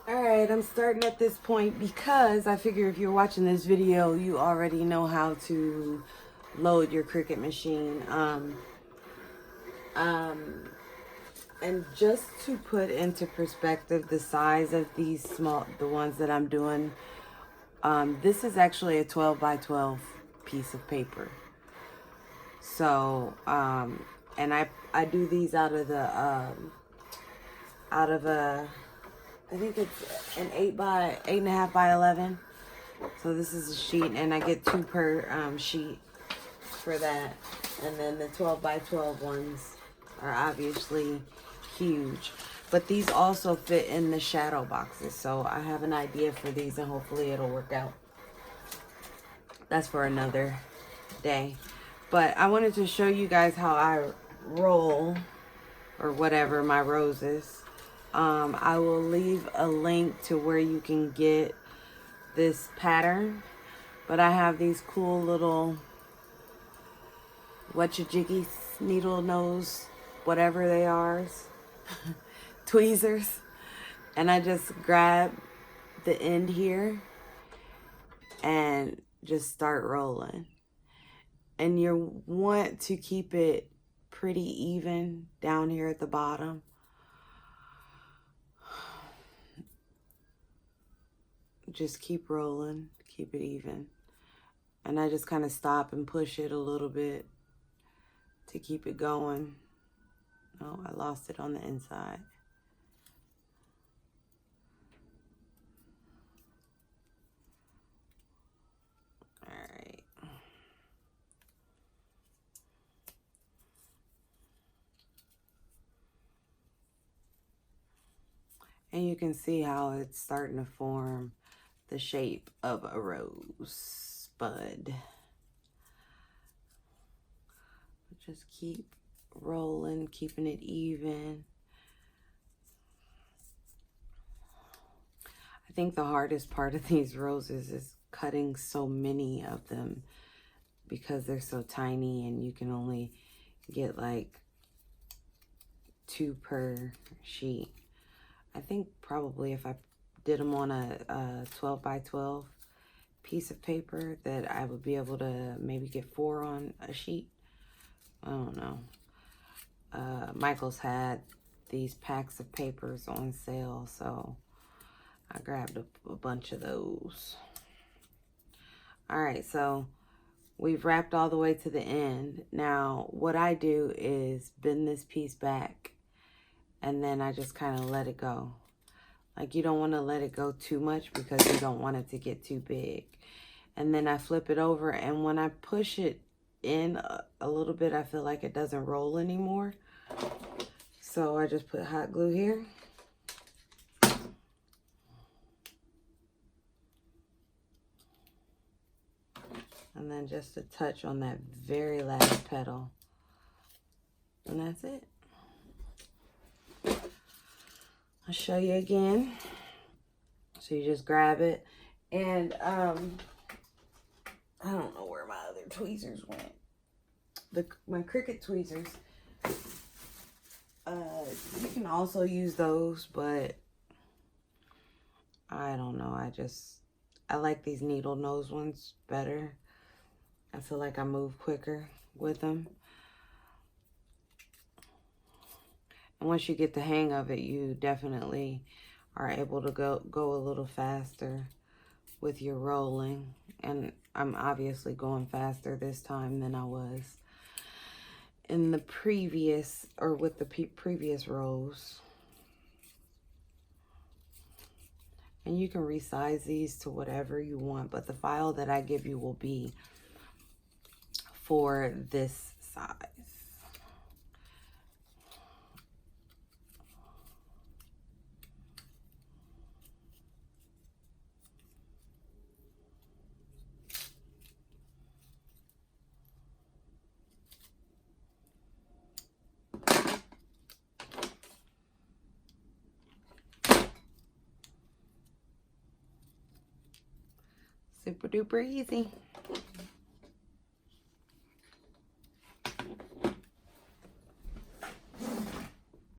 Alright, I'm starting at this point because I figure if you're watching this video, you already know how to load your Cricut machine. And just to put into perspective the size of these the ones that I'm doing, this is actually a 12 by 12 piece of paper. So, and I do these out of I think it's an 8.5 by 11. So this is a sheet, and I get 2 per sheet for that. And then the 12 by 12 ones are obviously huge. But these also fit in the shadow boxes. So I have an idea for these, and hopefully it'll work out. That's for another day. But I wanted to show you guys how I roll, or whatever, my roses. I will leave a link to where you can get this pattern, but I have these cool little whatcha-jiggies, needle nose, whatever they are, tweezers, and I just grab the end here and just start rolling. And you want to keep it pretty even down here at the bottom. Just keep rolling, keep it even. And I just kind of stop and push it a little bit to keep it going. Oh, I lost it on the inside. All right. And you can see how it's starting to form the shape of a rose bud. Just keep rolling, keeping it even. I think the hardest part of these roses is cutting so many of them because they're so tiny and you can only get like 2 per sheet. I think probably if I did them on a 12 by 12 piece of paper that I would be able to maybe get 4 on a sheet. I don't know. Michael's had these packs of papers on sale, so I grabbed a bunch of those. All right, so we've wrapped all the way to the end. Now, what I do is bend this piece back, and then I just kind of let it go. Like, you don't want to let it go too much because you don't want it to get too big. And then I flip it over, and when I push it in a little bit, I feel like it doesn't roll anymore. So I just put hot glue here. And then just a touch on that very last petal. And that's it. I'll show you again. So you just grab it. And I don't know where my other tweezers went. My Cricut tweezers. You can also use those, but I don't know. I like these needle nose ones better. I feel like I move quicker with them. And once you get the hang of it, you definitely are able to go a little faster with your rolling. And I'm obviously going faster this time than I was in the previous, or with the previous rows. And you can resize these to whatever you want, but the file that I give you will be for this size. Super duper easy.